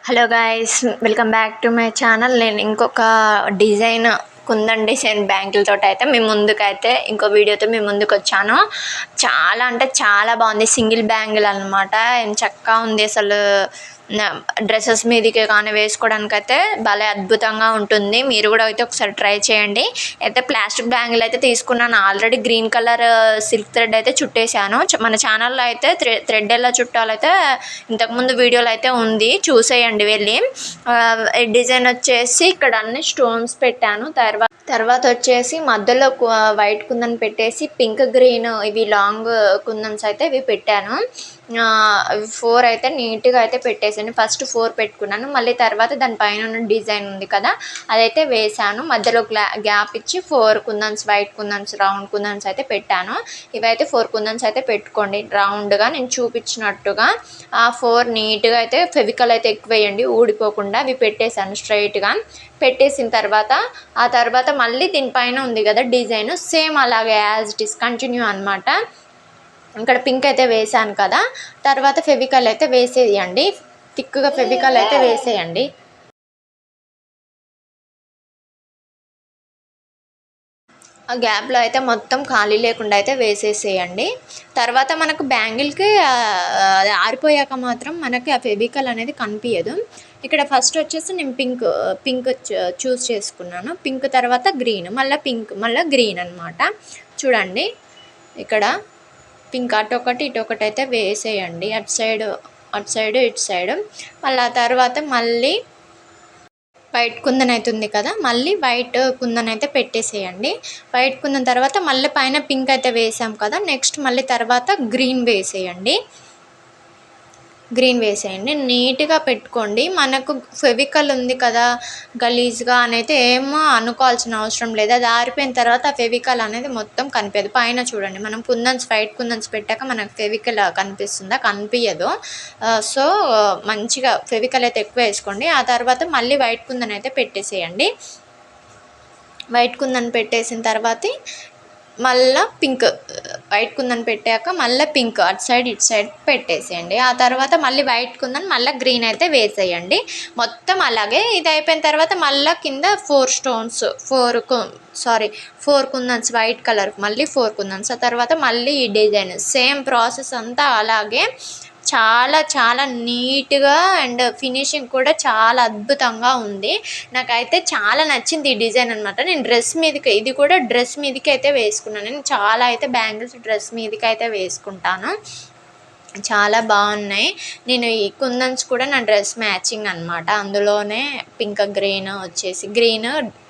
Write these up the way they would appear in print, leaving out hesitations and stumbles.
Hello guys, welcome back to my channel. నేను ఇంకొక design kundan design బ్యాంగిల్తోటి అయితే మీ ముందుకైతే ఇంకో వీడియోతో మీ ముందుకు వచ్చాను. చాలా అంటే చాలా బాగుంది. సింగిల్ బ్యాంగిల్ అనమాట. ఏం చక్కగా ఉంది అసలు. డ్రెస్సెస్ మీదకి కానీ వేసుకోవడానికైతే భలే అద్భుతంగా ఉంటుంది. మీరు కూడా అయితే ఒకసారి ట్రై చేయండి. అయితే ప్లాస్టిక్ బ్యాంగిల్ అయితే తీసుకున్నాను. Already green colour silk thread అయితే చుట్టేసాను. మన ఛానల్లో అయితే థ్రెడ్ ఎలా చుట్టాలైతే ఇంతకుముందు వీడియోలో అయితే ఉంది, చూసేయండి వెళ్ళి. డిజైన్ వచ్చేసి ఇక్కడ అన్ని స్టోన్స్ పెట్టాను. తర్వాత వచ్చేసి మధ్యలో వైట్ కుందన్ పెట్టేసి పింక్ గ్రీన్ ఇవి లాంగ్ కుందన్స్ అయితే ఇవి పెట్టాను. 4 అయితే నీట్గా అయితే పెట్టేసాను. ఫస్ట్ 4 పెట్టుకున్నాను, మళ్ళీ తర్వాత దానిపైన ఉన్న డిజైన్ ఉంది కదా అదైతే వేసాను. మధ్యలో గ్యాప్ ఇచ్చి 4 కుందన్స్, వైట్ కుందన్స్, రౌండ్ కుందన్స్ అయితే పెట్టాను. ఇవైతే 4 కుందన్స్ అయితే పెట్టుకోండి రౌండ్గా నేను చూపించినట్టుగా. ఆ 4 నీట్గా అయితే ఫెవికల్ అయితే ఎక్కువ వేయండి ఊడిపోకుండా. అవి పెట్టేశాను స్ట్రైట్గా. పెట్టేసిన తర్వాత మళ్ళీ దీనిపైన ఉంది కదా డిజైన్, సేమ్ అలాగే యాజ్ ఇట్ ఈస్ కంటిన్యూ అనమాట. ఇక్కడ పింక్ అయితే వేసాను కదా, తర్వాత ఫెవికల్ అయితే వేసేయండి. థిక్గా ఫెవికల్ అయితే వేసేయండి. ఆ గ్యాప్లో అయితే మొత్తం ఖాళీ లేకుండా అయితే వేసేసేయండి. తర్వాత మనకు బ్యాంగిల్కి అది ఆరిపోయాక మాత్రం మనకి ఆ ఫెవికల్ అనేది కనిపించదు. ఇక్కడ ఫస్ట్ వచ్చేసి నేను పింక్ చూస్ చేసుకున్నాను. పింక్ తర్వాత గ్రీన్, మళ్ళీ పింక్, మళ్ళీ గ్రీన్ అనమాట. చూడండి ఇక్కడ పింక్ అటొకటి ఇటొకటి అయితే వేసేయండి. అటు సైడ్ ఇటు సైడ్. మళ్ళీ ఆ తర్వాత మళ్ళీ వైట్ కుందన్ అయితే ఉంది కదా, మళ్ళీ వైట్ కుందన్ అయితే పెట్టేసేయండి. వైట్ కుందన్ తర్వాత మళ్ళీ పైన పింక్ అయితే వేసాం కదా, నెక్స్ట్ మళ్ళీ తర్వాత గ్రీన్ వేసేయండి. నీట్గా పెట్టుకోండి. మనకు ఫెవికల్ ఉంది కదా గలీజ్గా అనేది ఏమో అనుకోవాల్సిన అవసరం లేదు. అది ఆరిపోయిన తర్వాత ఆ ఫెవికల్ అనేది మొత్తం కనిపించదు. పైన చూడండి, మనం వైట్ కుందన్స్ పెట్టాక మనకు ఫెవికల్ కనిపిస్తుందా? కనిపించదు. సో మంచిగా ఫెవికల్ అయితే ఎక్కువ వేసుకోండి. ఆ తర్వాత మళ్ళీ వైట్ కుందన్ అయితే పెట్టేసేయండి. వైట్ కుందన్ పెట్టేసిన తర్వాత మళ్ళీ వైట్ కుందన్ పెట్టాక మళ్ళీ పింక్ అటు సైడ్ ఇటు సైడ్ పెట్టేసేయండి. ఆ తర్వాత మళ్ళీ వైట్ కుందన్ మళ్ళీ గ్రీన్ అయితే వేసేయండి. మొత్తం అలాగే ఇది అయిపోయిన తర్వాత మళ్ళీ కింద 4 కుందన్స్ వైట్ కలర్, మళ్ళీ 4 కుందన్స్. ఆ తర్వాత మళ్ళీ ఈ డిజైన్ సేమ్ ప్రాసెస్ అంతా అలాగే చాలా చాలా నీట్గా అండ్ ఫినిషింగ్ కూడా చాలా అద్భుతంగా ఉంది. నాకైతే చాలా నచ్చింది ఈ డిజైన్ అనమాట. నేను ఇది కూడా డ్రెస్ మీదకి అయితే వేసుకున్నాను. నేను చాలా అయితే బ్యాంగిల్స్ డ్రెస్ మీదకి అయితే వేసుకుంటాను. చాలా బాగున్నాయి. నేను ఈ కుందన్స్ కూడా నా డ్రెస్ మ్యాచింగ్ అనమాట. అందులోనే పింక్ గ్రీన్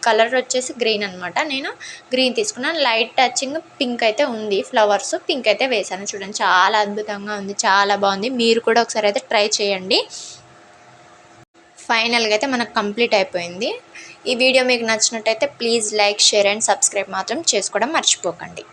కలర్ వచ్చేసి గ్రీన్ అనమాట. నేను గ్రీన్ తీసుకున్నాను. లైట్ టచింగ్ పింక్ అయితే ఉంది, ఫ్లవర్స్ పింక్ అయితే వేసాను. చూడండి చాలా అద్భుతంగా ఉంది, చాలా బాగుంది. మీరు కూడా ఒకసారి అయితే ట్రై చేయండి. ఫైనల్గా అయితే మనకు కంప్లీట్ అయిపోయింది. ఈ వీడియో మీకు నచ్చినట్టయితే please like, share and subscribe మాత్రం చేసుకోవడం మర్చిపోకండి.